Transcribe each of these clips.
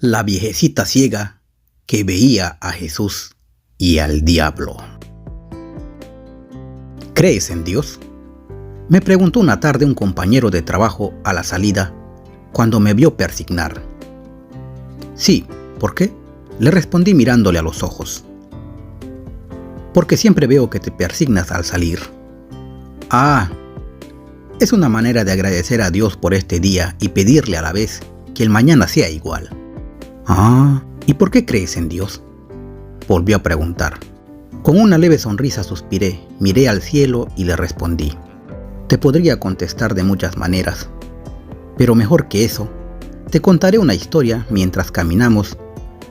La viejecita ciega que veía a Jesús y al diablo. ¿Crees en Dios?, me preguntó una tarde un compañero de trabajo a la salida cuando me vio persignar. Sí, ¿por qué?, le respondí mirándole a los ojos. Porque siempre veo que te persignas al salir. Ah, es una manera de agradecer a Dios por este día y pedirle a la vez que el mañana sea igual. Ah, ¿y por qué crees en Dios?, volvió a preguntar. Con una leve sonrisa suspiré, miré al cielo y le respondí. Te podría contestar de muchas maneras, pero mejor que eso, te contaré una historia mientras caminamos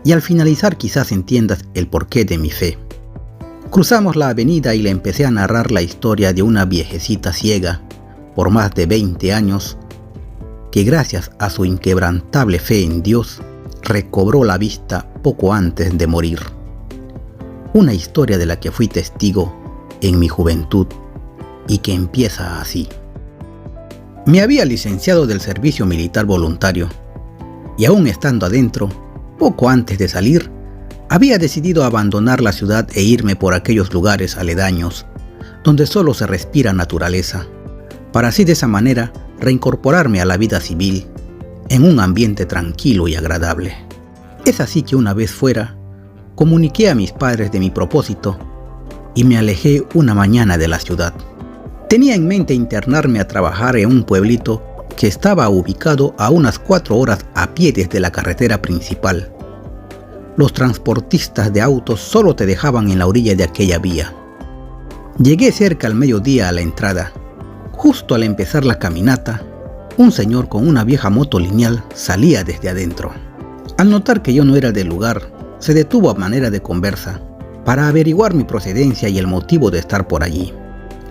y al finalizar quizás entiendas el porqué de mi fe. Cruzamos la avenida y le empecé a narrar la historia de una viejecita ciega por más de 20 años que gracias a su inquebrantable fe en Dios recobró la vista poco antes de morir. Una historia de la que fui testigo en mi juventud y que empieza así. Me había licenciado del servicio militar voluntario y aún estando adentro, poco antes de salir, había decidido abandonar la ciudad e irme por aquellos lugares aledaños donde solo se respira naturaleza, para así de esa manera reincorporarme a la vida civil en un ambiente tranquilo y agradable. Es así que una vez fuera, comuniqué a mis padres de mi propósito y me alejé una mañana de la ciudad. Tenía en mente internarme a trabajar en un pueblito que estaba ubicado a unas 4 horas a pie desde la carretera principal. Los transportistas de autos solo te dejaban en la orilla de aquella vía. Llegué cerca al mediodía a la entrada. Justo al empezar la caminata, un señor con una vieja moto lineal salía desde adentro. Al notar que yo no era del lugar, se detuvo a manera de conversa para averiguar mi procedencia y el motivo de estar por allí.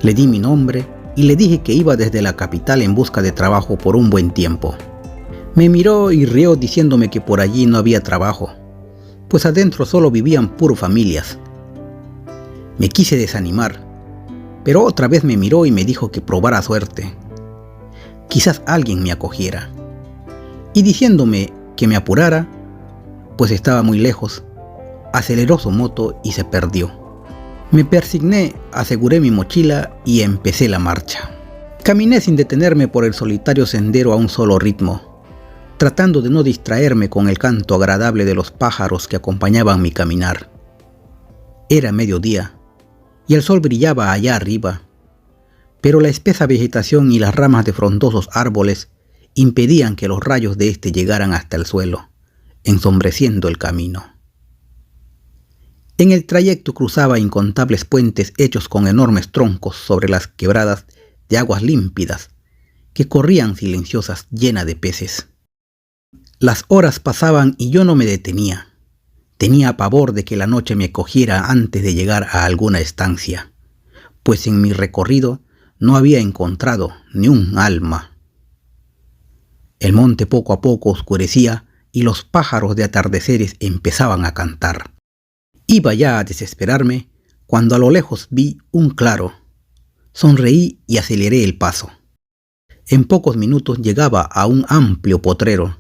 Le di mi nombre y le dije que iba desde la capital en busca de trabajo por un buen tiempo. Me miró y rió diciéndome que por allí no había trabajo, pues adentro solo vivían puro familias. Me quise desanimar, pero otra vez me miró y me dijo que probara suerte. Quizás alguien me acogiera. Y diciéndome que me apurara, pues estaba muy lejos, aceleró su moto y se perdió. Me persigné, aseguré mi mochila y empecé la marcha. Caminé sin detenerme por el solitario sendero a un solo ritmo, tratando de no distraerme con el canto agradable de los pájaros que acompañaban mi caminar. Era mediodía y el sol brillaba allá arriba, pero la espesa vegetación y las ramas de frondosos árboles impedían que los rayos de éste llegaran hasta el suelo, ensombreciendo el camino. En el trayecto cruzaba incontables puentes hechos con enormes troncos sobre las quebradas de aguas límpidas que corrían silenciosas llenas de peces. Las horas pasaban y yo no me detenía. Tenía pavor de que la noche me cogiera antes de llegar a alguna estancia, pues en mi recorrido no había encontrado ni un alma. El monte poco a poco oscurecía y los pájaros de atardeceres empezaban a cantar. Iba ya a desesperarme cuando a lo lejos vi un claro. Sonreí y aceleré el paso. En pocos minutos llegaba a un amplio potrero.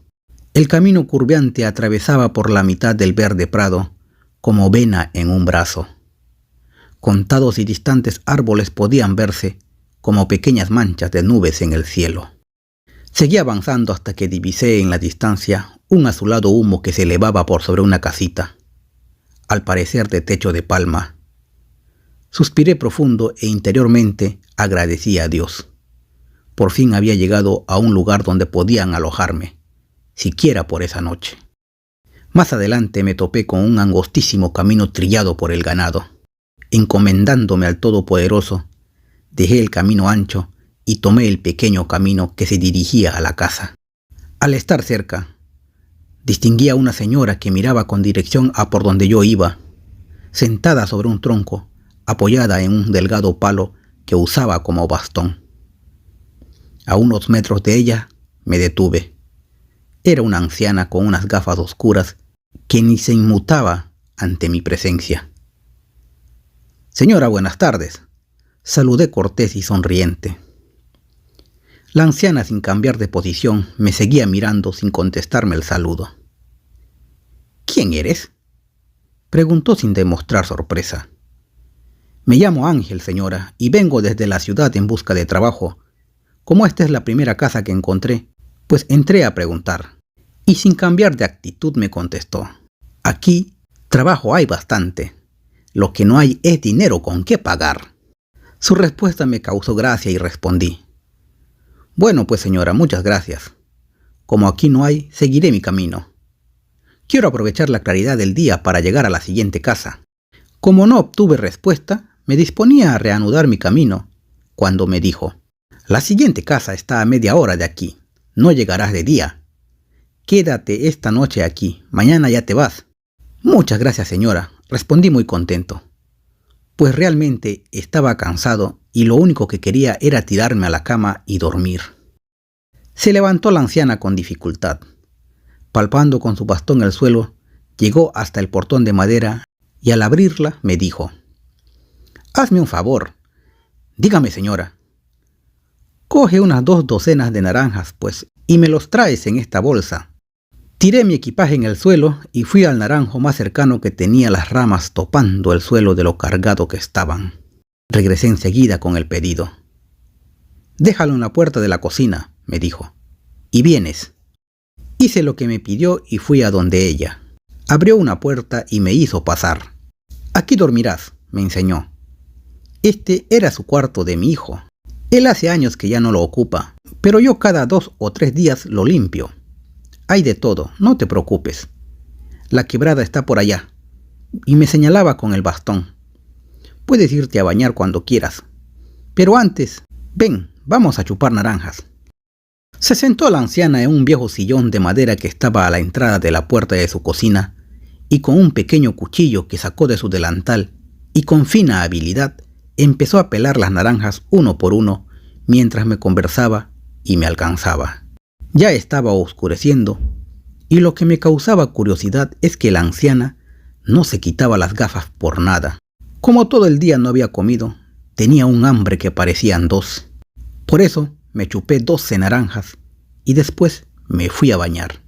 El camino curveante atravesaba por la mitad del verde prado, como vena en un brazo. Contados y distantes árboles podían verse como pequeñas manchas de nubes en el cielo. Seguí avanzando hasta que divisé en la distancia un azulado humo que se elevaba por sobre una casita, al parecer de techo de palma. Suspiré profundo e interiormente agradecí a Dios. Por fin había llegado a un lugar donde podían alojarme, siquiera por esa noche. Más adelante me topé con un angostísimo camino trillado por el ganado. Encomendándome al Todopoderoso, dejé el camino ancho y tomé el pequeño camino que se dirigía a la casa. Al estar cerca, distinguí a una señora que miraba con dirección a por donde yo iba, sentada sobre un tronco, apoyada en un delgado palo que usaba como bastón. A unos metros de ella me detuve. Era una anciana con unas gafas oscuras que ni se inmutaba ante mi presencia. Señora, buenas tardes. Saludé cortés y sonriente. La anciana, sin cambiar de posición, me seguía mirando sin contestarme el saludo. ¿Quién eres?, preguntó sin demostrar sorpresa. Me llamo Ángel, señora, y vengo desde la ciudad en busca de trabajo. Como esta es la primera casa que encontré, pues entré a preguntar. Y sin cambiar de actitud me contestó: aquí trabajo hay bastante. Lo que no hay es dinero con qué pagar. Su respuesta me causó gracia y respondí: bueno, pues señora, muchas gracias. Como aquí no hay, seguiré mi camino. Quiero aprovechar la claridad del día para llegar a la siguiente casa. Como no obtuve respuesta, me disponía a reanudar mi camino, cuando me dijo: la siguiente casa está a media hora de aquí. No llegarás de día. Quédate esta noche aquí, mañana ya te vas. Muchas gracias, señora, respondí muy contento, pues realmente estaba cansado y lo único que quería era tirarme a la cama y dormir. Se levantó la anciana con dificultad. Palpando con su bastón el suelo, llegó hasta el portón de madera y al abrirla me dijo: hazme un favor. Dígame, señora. Coge unas 2 docenas de naranjas, pues, y me los traes en esta bolsa. Tiré mi equipaje en el suelo y fui al naranjo más cercano que tenía las ramas topando el suelo de lo cargado que estaban. Regresé enseguida con el pedido. Déjalo en la puerta de la cocina, me dijo, y vienes. Hice lo que me pidió y fui a donde ella. Abrió una puerta y me hizo pasar. Aquí dormirás, me enseñó. Este era su cuarto de mi hijo. Él hace años que ya no lo ocupa, pero yo cada 2 o 3 días lo limpio. Hay de todo, no te preocupes. La quebrada está por allá. Y me señalaba con el bastón. Puedes irte a bañar cuando quieras. Pero antes, ven, vamos a chupar naranjas. Se sentó la anciana en un viejo sillón de madera que estaba a la entrada de la puerta de su cocina, y con un pequeño cuchillo que sacó de su delantal, y con fina habilidad, empezó a pelar las naranjas uno por uno, mientras me conversaba y me alcanzaba. Ya estaba oscureciendo, y lo que me causaba curiosidad es que la anciana no se quitaba las gafas por nada. Como todo el día no había comido, tenía un hambre que parecían 2. Por eso me chupé 12 naranjas y después me fui a bañar.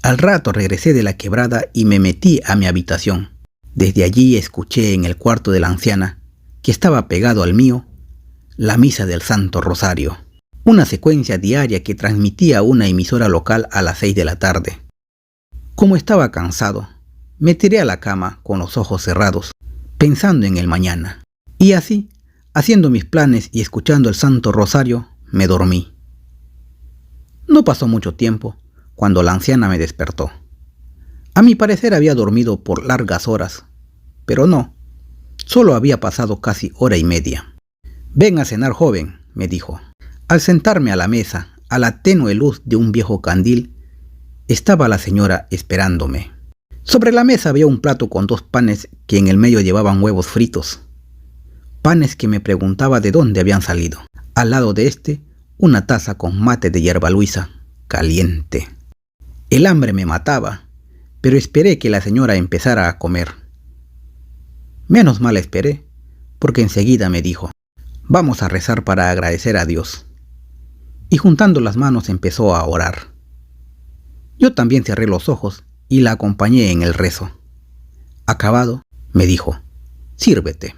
Al rato regresé de la quebrada y me metí a mi habitación. Desde allí escuché en el cuarto de la anciana, que estaba pegado al mío, la misa del Santo Rosario, una secuencia diaria que transmitía una emisora local a las 6 de la tarde. Como estaba cansado, me tiré a la cama con los ojos cerrados, pensando en el mañana. Y así, haciendo mis planes y escuchando el Santo Rosario, me dormí. No pasó mucho tiempo cuando la anciana me despertó. A mi parecer había dormido por largas horas, pero no, solo había pasado casi hora y media. Ven a cenar, joven, me dijo. Al sentarme a la mesa, a la tenue luz de un viejo candil, estaba la señora esperándome. Sobre la mesa había un plato con 2 panes que en el medio llevaban huevos fritos. Panes que me preguntaba de dónde habían salido. Al lado de este, una taza con mate de hierba luisa, caliente. El hambre me mataba, pero esperé que la señora empezara a comer. Menos mal esperé, porque enseguida me dijo: vamos a rezar para agradecer a Dios. Y juntando las manos empezó a orar. Yo también cerré los ojos y la acompañé en el rezo. Acabado, me dijo: sírvete.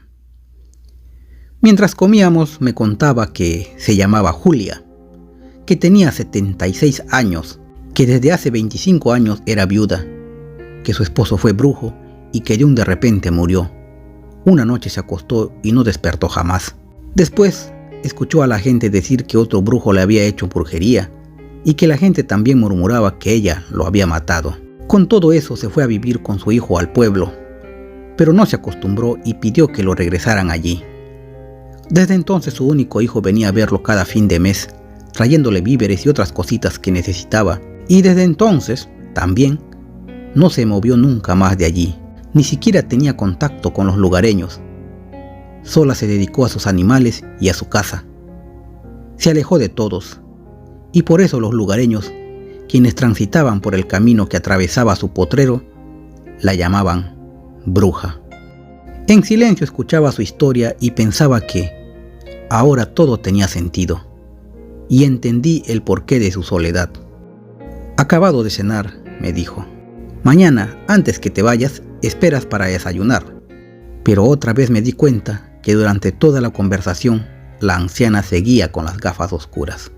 Mientras comíamos me contaba que se llamaba Julia, que tenía 76 años, que desde hace 25 años era viuda, que su esposo fue brujo y que de repente murió. Una noche se acostó y no despertó jamás. Después escuchó a la gente decir que otro brujo le había hecho brujería y que la gente también murmuraba que ella lo había matado. Con todo eso se fue a vivir con su hijo al pueblo, pero no se acostumbró y pidió que lo regresaran allí. Desde entonces su único hijo venía a verlo cada fin de mes, trayéndole víveres y otras cositas que necesitaba, y desde entonces, también, no se movió nunca más de allí, ni siquiera tenía contacto con los lugareños. Sola se dedicó a sus animales y a su casa. Se alejó de todos, y por eso los lugareños, quienes transitaban por el camino que atravesaba su potrero, la llamaban bruja. En silencio escuchaba su historia y pensaba que ahora todo tenía sentido, y entendí el porqué de su soledad. Acabado de cenar, me dijo: Mañana, antes que te vayas, esperas para desayunar. Pero otra vez me di cuenta que durante toda la conversación la anciana seguía con las gafas oscuras.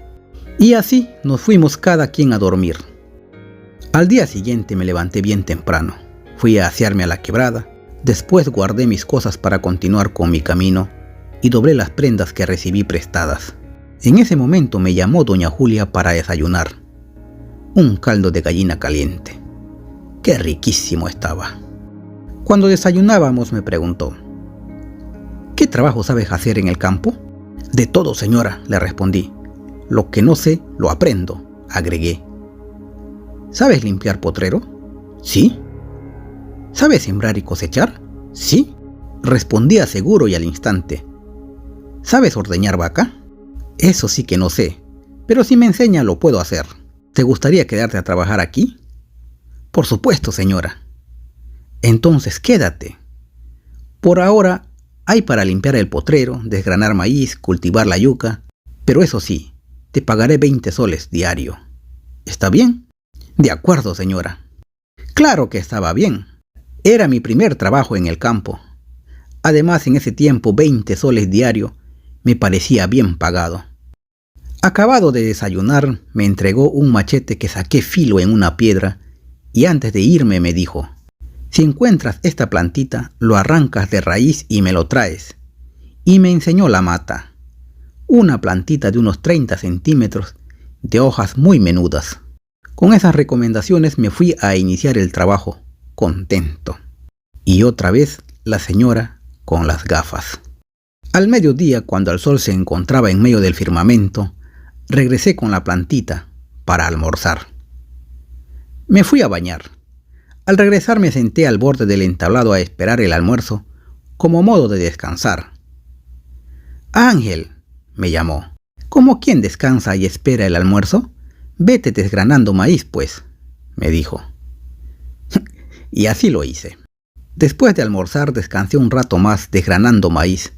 Y así nos fuimos cada quien a dormir. Al día siguiente me levanté bien temprano. Fui a asearme a la quebrada. Después guardé mis cosas para continuar con mi camino y doblé las prendas que recibí prestadas. En ese momento me llamó doña Julia para desayunar. Un caldo de gallina caliente. ¡Qué riquísimo estaba! Cuando desayunábamos me preguntó: ¿qué trabajo sabes hacer en el campo? De todo, señora, le respondí. Lo que no sé, lo aprendo, agregué. ¿Sabes limpiar potrero? Sí. ¿Sabes sembrar y cosechar? Sí, respondía seguro y al instante. ¿Sabes ordeñar vaca? Eso sí que no sé, pero si me enseña lo puedo hacer. ¿Te gustaría quedarte a trabajar aquí? Por supuesto, señora. Entonces quédate. Por ahora hay para limpiar el potrero, desgranar maíz, cultivar la yuca, pero eso sí, te pagaré 20 soles diario. ¿Está bien? De acuerdo, señora. Claro que estaba bien. Era mi primer trabajo en el campo. Además, en ese tiempo 20 soles diario me parecía bien pagado. Acabado de desayunar, me entregó un machete que saqué filo en una piedra y antes de irme me dijo: si encuentras esta plantita, lo arrancas de raíz y me lo traes. Y me enseñó la mata, una plantita de unos 30 centímetros, de hojas muy menudas. Con esas recomendaciones me fui a iniciar el trabajo, contento. Y otra vez la señora con las gafas. Al mediodía, cuando el sol se encontraba en medio del firmamento, regresé con la plantita para almorzar. Me fui a bañar. Al regresar me senté al borde del entablado a esperar el almuerzo, como modo de descansar. Ángel, me llamó. ¿Cómo quien descansa y espera el almuerzo? Vete desgranando maíz, pues, me dijo. Y así lo hice. Después de almorzar descansé un rato más desgranando maíz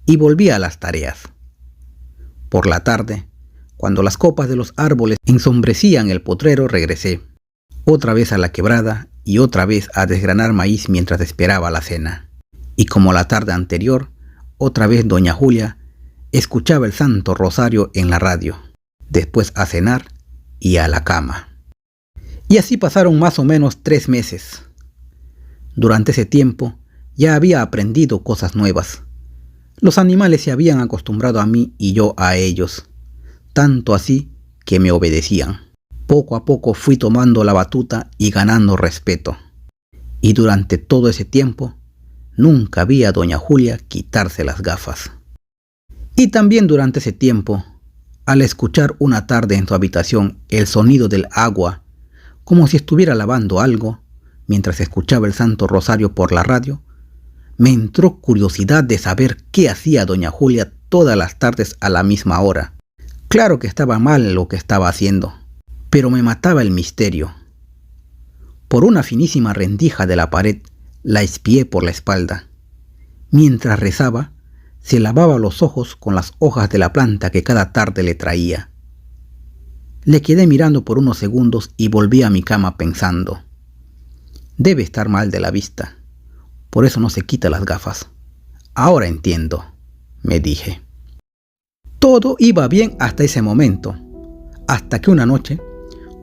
y volví a las tareas. Por la tarde, cuando las copas de los árboles ensombrecían el potrero, regresé. Otra vez a la quebrada y otra vez a desgranar maíz mientras esperaba la cena. Y como la tarde anterior, otra vez doña Julia escuchaba el Santo Rosario en la radio. Después a cenar y a la cama. Y así pasaron más o menos 3 meses. Durante ese tiempo ya había aprendido cosas nuevas. Los animales se habían acostumbrado a mí y yo a ellos, tanto así que me obedecían. Poco a poco fui tomando la batuta y ganando respeto. Y durante todo ese tiempo nunca vi a doña Julia quitarse las gafas. Y también durante ese tiempo, al escuchar una tarde en su habitación el sonido del agua, como si estuviera lavando algo, mientras escuchaba el Santo Rosario por la radio, me entró curiosidad de saber qué hacía doña Julia todas las tardes a la misma hora. Claro que estaba mal lo que estaba haciendo, pero me mataba el misterio. Por una finísima rendija de la pared la espié por la espalda. Mientras rezaba, se lavaba los ojos con las hojas de la planta que cada tarde le traía. Le quedé mirando por unos segundos y volví a mi cama pensando: debe estar mal de la vista, por eso no se quita las gafas. Ahora entiendo, me dije. Todo iba bien hasta ese momento, hasta que una noche,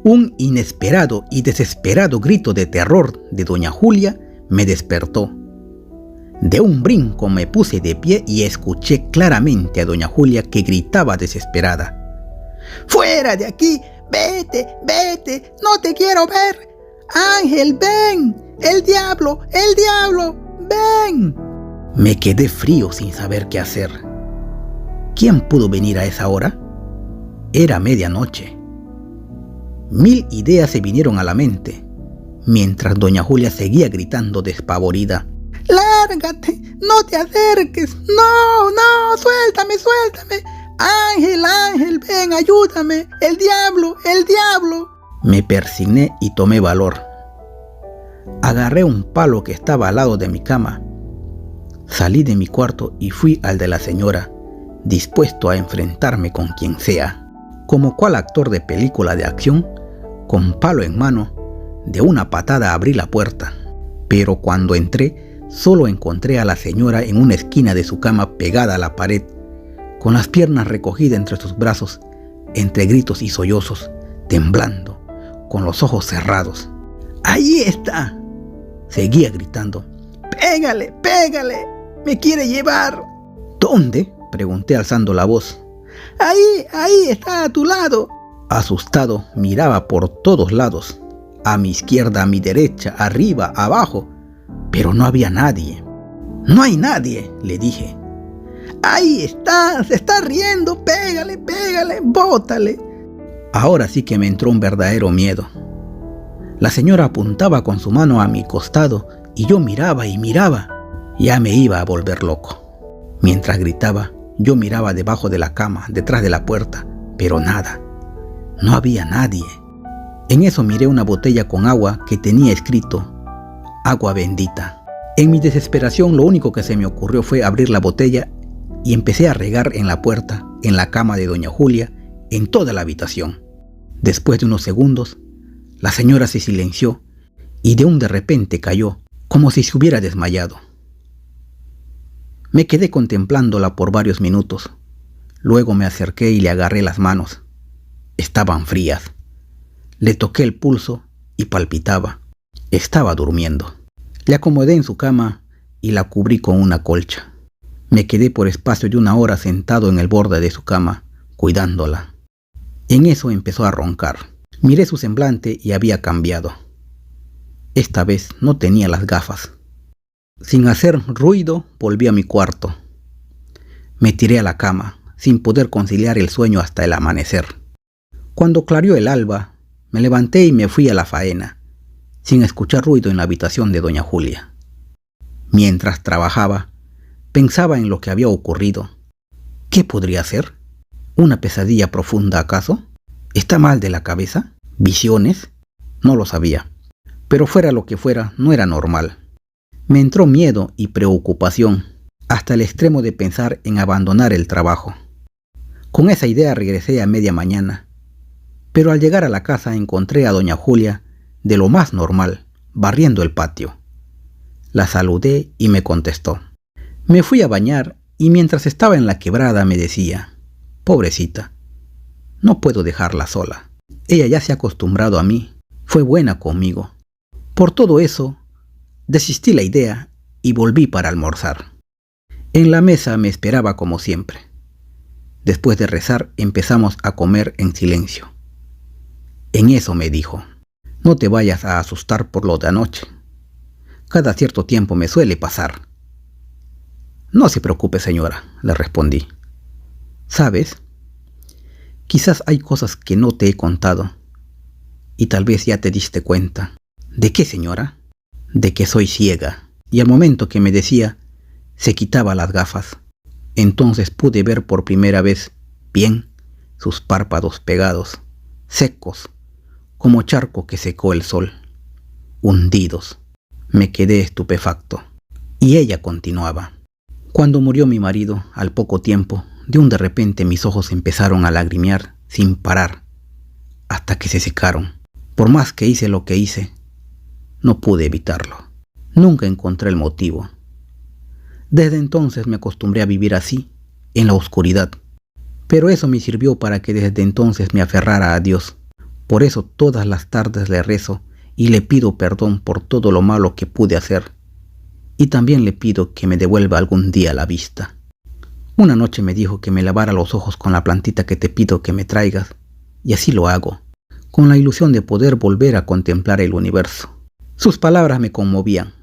un inesperado y desesperado grito de terror de doña Julia me despertó. De un brinco me puse de pie y escuché claramente a doña Julia que gritaba desesperada: ¡fuera de aquí! ¡Vete, vete! ¡No te quiero ver! ¡Ángel, ven! ¡El diablo, el diablo! ¡Ven! Me quedé frío sin saber qué hacer. ¿Quién pudo venir a esa hora? Era medianoche. 1000 ideas se vinieron a la mente, mientras doña Julia seguía gritando despavorida: ¡lárgate! ¡No te acerques! ¡No, no! ¡Suéltame, suéltame! ¡Ángel, Ángel, ven, ayúdame! ¡El diablo, el diablo! Me persigné y tomé valor. Agarré un palo que estaba al lado de mi cama. Salí de mi cuarto y fui al de la señora, dispuesto a enfrentarme con quien sea. Como cual actor de película de acción, con palo en mano, De una patada abrí la puerta, pero cuando entré solo encontré a la señora en una esquina de su cama pegada a la pared, con las piernas recogidas entre sus brazos, entre gritos y sollozos, temblando, con los ojos cerrados. ¡Ahí está!, seguía gritando. ¡Pégale, pégale! ¡Me quiere llevar! ¿Dónde?, pregunté alzando la voz. Ahí está a tu lado. Asustado, miraba por todos lados, a mi izquierda, a mi derecha, arriba, abajo, pero no había nadie. No hay nadie, le dije. Ahí está, se está riendo, pégale, pégale, bótale. Ahora sí que me entró un verdadero miedo. La señora apuntaba con su mano a mi costado y yo miraba y miraba. Ya me iba a volver loco. Mientras gritaba, yo miraba debajo de la cama, detrás de la puerta, pero nada. No había nadie. En eso miré una botella con agua que tenía escrito agua bendita. En mi desesperación lo único que se me ocurrió fue abrir la botella y empecé a regar en la puerta, en la cama de doña Julia, en toda la habitación. Después de unos segundos, la señora se silenció y de repente cayó, como si se hubiera desmayado. Me quedé contemplándola por varios minutos. Luego me acerqué y le agarré las manos. Estaban frías. Le toqué el pulso y palpitaba. Estaba durmiendo. Le acomodé en su cama y la cubrí con una colcha. Me quedé por espacio de 1 hora sentado en el borde de su cama, cuidándola. En eso empezó a roncar. Miré su semblante y había cambiado. Esta vez no tenía las gafas. Sin hacer ruido, volví a mi cuarto. Me tiré a la cama, sin poder conciliar el sueño hasta el amanecer. Cuando clareó el alba, me levanté y me fui a la faena, sin escuchar ruido en la habitación de doña Julia. Mientras trabajaba, pensaba en lo que había ocurrido. ¿Qué podría ser? ¿Una pesadilla profunda acaso? ¿Está mal de la cabeza? ¿Visiones? No lo sabía. Pero fuera lo que fuera, no era normal. Me entró miedo y preocupación, hasta el extremo de pensar en abandonar el trabajo. Con esa idea regresé a media mañana, pero al llegar a la casa encontré a doña Julia de lo más normal, barriendo el patio. La saludé y me contestó. Me fui a bañar y mientras estaba en la quebrada me decía: pobrecita, no puedo dejarla sola. Ella ya se ha acostumbrado a mí, fue buena conmigo. Por todo eso, desistí la idea y volví para almorzar. En la mesa me esperaba como siempre. Después de rezar empezamos a comer en silencio. En eso me dijo: no te vayas a asustar por lo de anoche. Cada cierto tiempo me suele pasar. No se preocupe, señora, le respondí. ¿Sabes? Quizás hay cosas que no te he contado y tal vez ya te diste cuenta. ¿De qué, señora? De que soy ciega. Y al momento que me decía, se quitaba las gafas. Entonces pude ver por primera vez bien sus párpados pegados, secos, como charco que secó el sol, hundidos. Me quedé estupefacto. Y ella continuaba. Cuando murió mi marido, al poco tiempo, de repente mis ojos empezaron a lagrimear sin parar, hasta que se secaron. Por más que hice lo que hice, no pude evitarlo. Nunca encontré el motivo. Desde entonces me acostumbré a vivir así, en la oscuridad. Pero eso me sirvió para que desde entonces me aferrara a Dios. Por eso todas las tardes le rezo y le pido perdón por todo lo malo que pude hacer. Y también le pido que me devuelva algún día la vista. Una noche me dijo que me lavara los ojos con la plantita que te pido que me traigas, y así lo hago, con la ilusión de poder volver a contemplar el universo. Sus palabras me conmovían.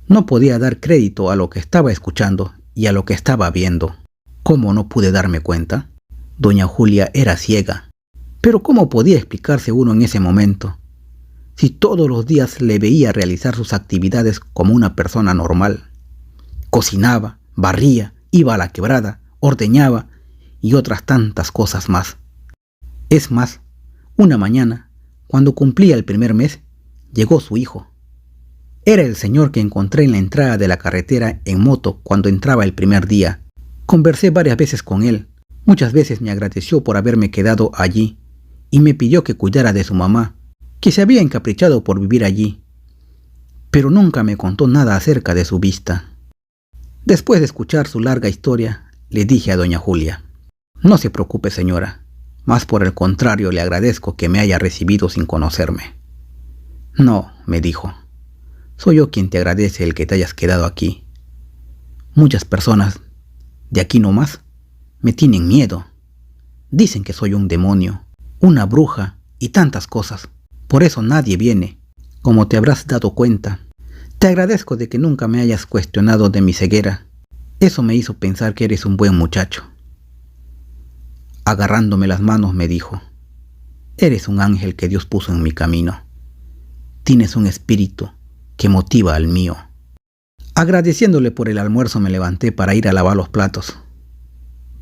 No podía dar crédito a lo que estaba escuchando y a lo que estaba viendo. ¿Cómo no pude darme cuenta? Doña Julia era ciega. Pero ¿cómo podía explicarse uno en ese momento? Si todos los días le veía realizar sus actividades como una persona normal. Cocinaba, barría, iba a la quebrada, ordeñaba y otras tantas cosas más. Es más, una mañana, cuando cumplía el primer mes, llegó su hijo. Era el señor que encontré en la entrada de la carretera en moto cuando entraba el primer día. Conversé varias veces con él. Muchas veces me agradeció por haberme quedado allí y me pidió que cuidara de su mamá, que se había encaprichado por vivir allí, pero nunca me contó nada acerca de su vista. Después de escuchar su larga historia, le dije a doña Julia: no se preocupe, señora, más por el contrario le agradezco que me haya recibido sin conocerme. No, me dijo, soy yo quien te agradece el que te hayas quedado aquí. Muchas personas de aquí nomás me tienen miedo. Dicen que soy un demonio, una bruja y tantas cosas. Por eso nadie viene, como te habrás dado cuenta. Te agradezco de que nunca me hayas cuestionado de mi ceguera. Eso me hizo pensar que eres un buen muchacho. Agarrándome las manos me dijo: eres un ángel que Dios puso en mi camino. Tienes un espíritu que motiva al mío. Agradeciéndole por el almuerzo me levanté para ir a lavar los platos.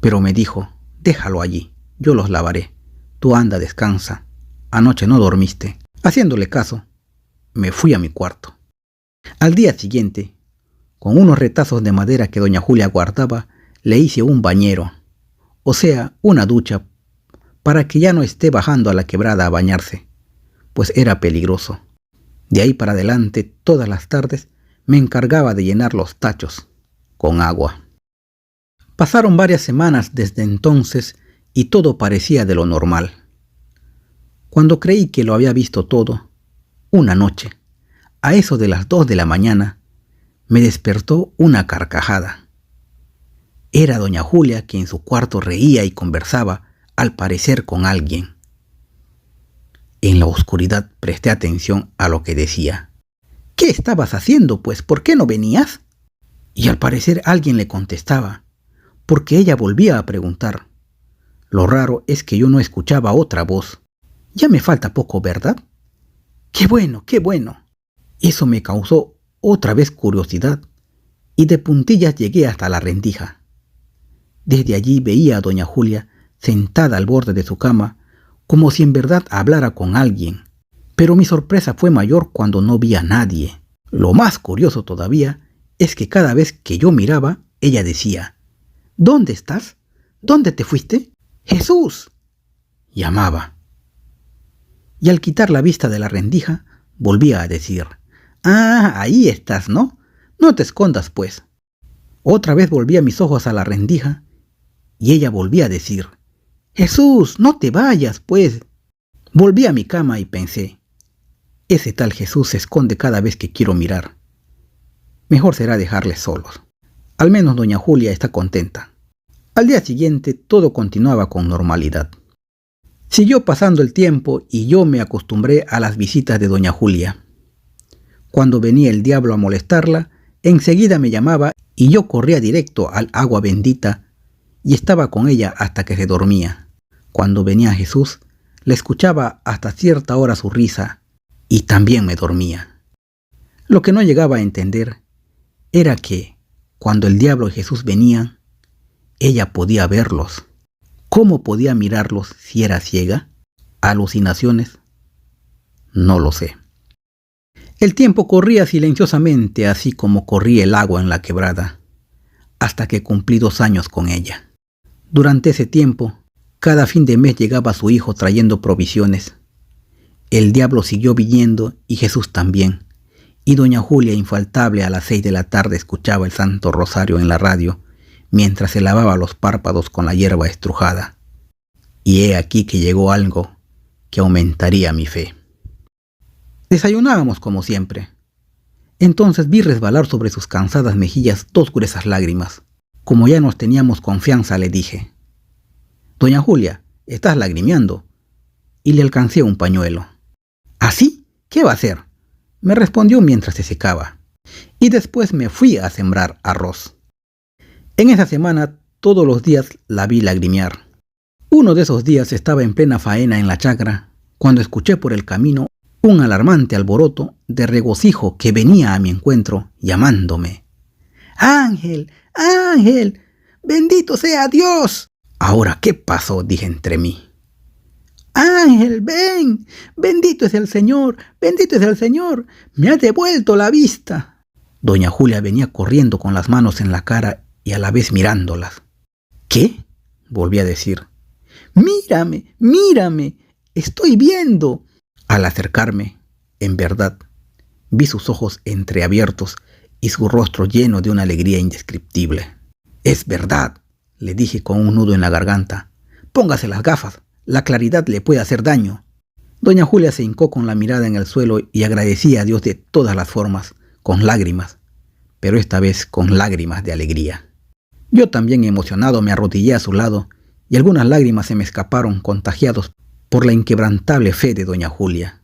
Pero me dijo: déjalo allí, yo los lavaré. Tú anda, descansa. Anoche no dormiste. Haciéndole caso, me fui a mi cuarto. Al día siguiente, con unos retazos de madera que doña Julia guardaba, le hice un bañero, o sea, una ducha, para que ya no esté bajando a la quebrada a bañarse, pues era peligroso. De ahí para adelante, todas las tardes, me encargaba de llenar los tachos con agua. Pasaron varias semanas desde entonces y todo parecía de lo normal. Cuando creí que lo había visto todo, una noche, a eso de las 2 de la mañana, me despertó una carcajada. Era doña Julia, que en su cuarto reía y conversaba, al parecer con alguien. En la oscuridad presté atención a lo que decía. ¿Qué estabas haciendo, pues? ¿Por qué no venías? Y al parecer alguien le contestaba, porque ella volvía a preguntar. Lo raro es que yo no escuchaba otra voz. Ya me falta poco, ¿verdad? ¡Qué bueno, qué bueno! Eso me causó otra vez curiosidad, y de puntillas llegué hasta la rendija. Desde allí veía a doña Julia sentada al borde de su cama, como si en verdad hablara con alguien. Pero mi sorpresa fue mayor cuando no vi a nadie. Lo más curioso todavía es que cada vez que yo miraba, ella decía: ¿dónde estás? ¿Dónde te fuiste? ¡Jesús!, llamaba. Y al quitar la vista de la rendija, volvía a decir: ah, ahí estás, ¿no? No te escondas, pues. Otra vez volvía mis ojos a la rendija, y ella volvía a decir: Jesús, no te vayas, pues. Volví a mi cama y pensé: ese tal Jesús se esconde cada vez que quiero mirar. Mejor será dejarles solos. Al menos doña Julia está contenta. Al día siguiente todo continuaba con normalidad. Siguió pasando el tiempo y yo me acostumbré a las visitas de doña Julia. Cuando venía el diablo a molestarla, enseguida me llamaba y yo corría directo al agua bendita y estaba con ella hasta que se dormía. Cuando venía Jesús, le escuchaba hasta cierta hora su risa y también me dormía. Lo que no llegaba a entender era que, cuando el diablo y Jesús venían, ella podía verlos. ¿Cómo podía mirarlos si era ciega? ¿Alucinaciones? No lo sé. El tiempo corría silenciosamente, así como corría el agua en la quebrada, hasta que cumplí 2 años con ella. Durante ese tiempo, cada fin de mes llegaba su hijo trayendo provisiones. El diablo siguió viniendo y Jesús también, y doña Julia, infaltable, a las 6 de la tarde escuchaba el Santo Rosario en la radio, mientras se lavaba los párpados con la hierba estrujada. Y he aquí que llegó algo que aumentaría mi fe. Desayunábamos como siempre. Entonces vi resbalar sobre sus cansadas mejillas 2 gruesas lágrimas. Como ya nos teníamos confianza, le dije: Doña Julia, estás lagrimeando. Y le alcancé un pañuelo. ¿Así? ¿Qué va a hacer?, me respondió mientras se secaba. Y después me fui a sembrar arroz. En esa semana, todos los días la vi lagrimear. Uno de esos días estaba en plena faena en la chacra, cuando escuché por el camino un alarmante alboroto de regocijo que venía a mi encuentro, llamándome. ¡Ángel! ¡Ángel! ¡Bendito sea Dios! Ahora, ¿qué pasó?, dije entre mí. ¡Ángel, ven! ¡Bendito es el Señor! ¡Bendito es el Señor! ¡Me ha devuelto la vista! Doña Julia venía corriendo con las manos en la cara y a la vez mirándolas. ¿Qué?, volví a decir. ¡Mírame! ¡Mírame! ¡Estoy viendo! Al acercarme, en verdad, vi sus ojos entreabiertos y su rostro lleno de una alegría indescriptible. «Es verdad», le dije con un nudo en la garganta. «Póngase las gafas, la claridad le puede hacer daño». Doña Julia se hincó con la mirada en el suelo y agradecía a Dios de todas las formas, con lágrimas, pero esta vez con lágrimas de alegría. Yo también emocionado me arrodillé a su lado y algunas lágrimas se me escaparon contagiados por la inquebrantable fe de doña Julia.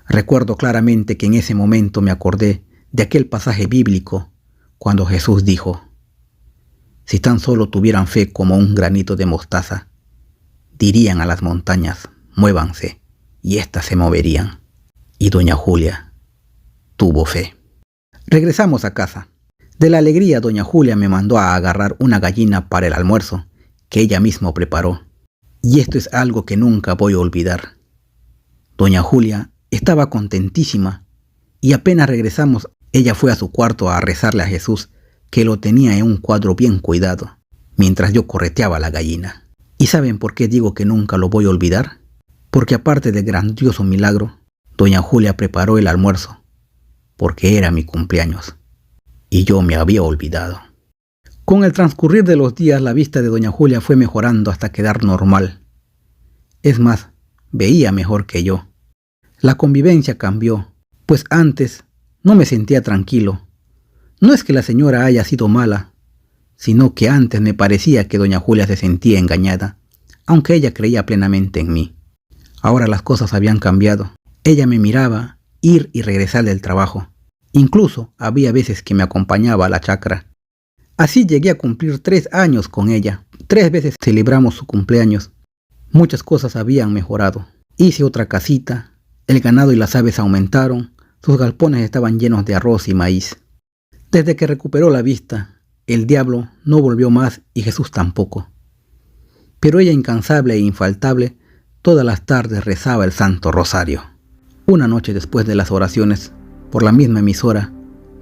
Recuerdo claramente que en ese momento me acordé de aquel pasaje bíblico cuando Jesús dijo: «Si tan solo tuvieran fe como un granito de mostaza, dirían a las montañas, muévanse, y éstas se moverían». Y doña Julia tuvo fe. Regresamos a casa. De la alegría, doña Julia me mandó a agarrar una gallina para el almuerzo que ella misma preparó. Y esto es algo que nunca voy a olvidar. Doña Julia estaba contentísima y apenas regresamos, ella fue a su cuarto a rezarle a Jesús, que lo tenía en un cuadro bien cuidado, mientras yo correteaba la gallina. ¿Y saben por qué digo que nunca lo voy a olvidar? Porque aparte del grandioso milagro, doña Julia preparó el almuerzo, porque era mi cumpleaños, y yo me había olvidado. Con el transcurrir de los días, la vista de doña Julia fue mejorando hasta quedar normal. Es más, veía mejor que yo. La convivencia cambió, pues antes no me sentía tranquilo. No es que la señora haya sido mala, sino que antes me parecía que doña Julia se sentía engañada, aunque ella creía plenamente en mí. Ahora las cosas habían cambiado. Ella me miraba ir y regresar del trabajo. Incluso había veces que me acompañaba a la chacra. Así llegué a cumplir 3 años con ella. 3 veces celebramos su cumpleaños. Muchas cosas habían mejorado. Hice otra casita, el ganado y las aves aumentaron, sus galpones estaban llenos de arroz y maíz. Desde que recuperó la vista, el diablo no volvió más y Jesús tampoco. Pero ella, incansable e infaltable, todas las tardes rezaba el Santo Rosario. Una noche después de las oraciones, por la misma emisora,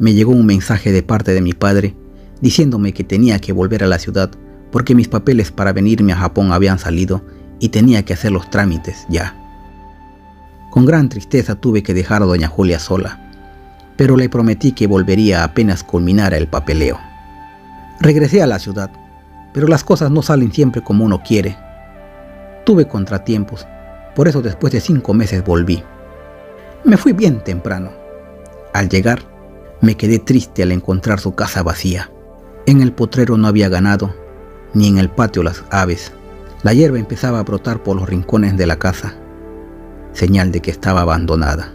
me llegó un mensaje de parte de mi padre diciéndome que tenía que volver a la ciudad porque mis papeles para venirme a Japón habían salido y tenía que hacer los trámites ya. Con gran tristeza tuve que dejar a doña Julia sola, pero le prometí que volvería apenas culminara el papeleo. Regresé a la ciudad, pero las cosas no salen siempre como uno quiere. Tuve contratiempos, por eso después de 5 meses volví. Me fui bien temprano. Al llegar, me quedé triste al encontrar su casa vacía. En el potrero no había ganado, ni en el patio las aves. La hierba empezaba a brotar por los rincones de la casa, señal de que estaba abandonada.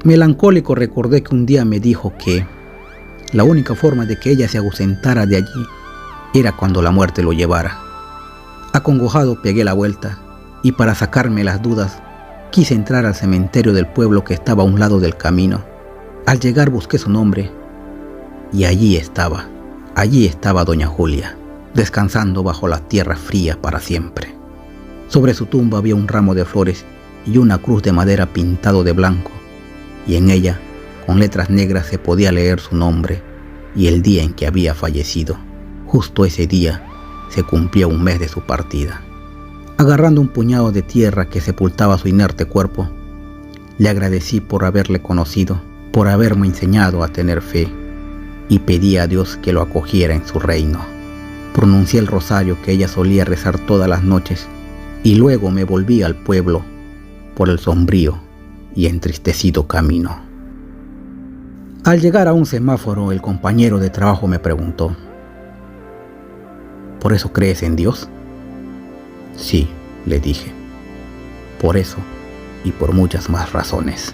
Melancólico recordé que un día me dijo que la única forma de que ella se ausentara de allí era cuando la muerte lo llevara. Acongojado pegué la vuelta y para sacarme las dudas quise entrar al cementerio del pueblo que estaba a un lado del camino. Al llegar busqué su nombre y allí estaba doña Julia, descansando bajo la tierra fría para siempre. Sobre su tumba había un ramo de flores y una cruz de madera pintado de blanco, y en ella, con letras negras, se podía leer su nombre y el día en que había fallecido. Justo ese día se cumplía 1 mes de su partida. Agarrando un puñado de tierra que sepultaba su inerte cuerpo, le agradecí por haberle conocido, por haberme enseñado a tener fe, y pedí a Dios que lo acogiera en su reino. Pronuncié el rosario que ella solía rezar todas las noches y luego me volví al pueblo por el sombrío y entristecido camino. Al llegar a un semáforo, el compañero de trabajo me preguntó: ¿por eso crees en Dios? Sí, le dije, por eso y por muchas más razones.